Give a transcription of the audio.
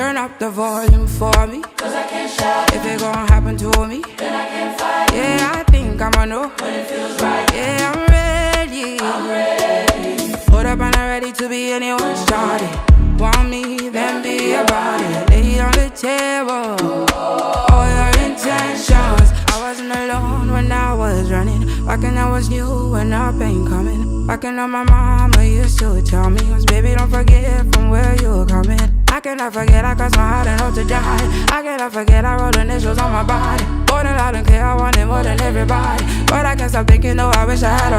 Turn up the volume for me, 'cause I can't shout if it gon' happen to me. then I can't fight Yeah, I think I'ma know when it feels right. yeah, I'm ready. Put up and I'm ready to be anyone's shawty. Want me, then be about it. Lay on the table, all your intentions. I wasn't alone when I was running. Back when I was new when I ain't coming. Back when my mama used to tell me was, baby, don't forget from where you're coming. I cannot forget I crossed my heart and hope to die. I cannot forget I wrote initials on my body. More than loud and clear, I wanted more than everybody. But I can't stop thinking, though, I wish I had a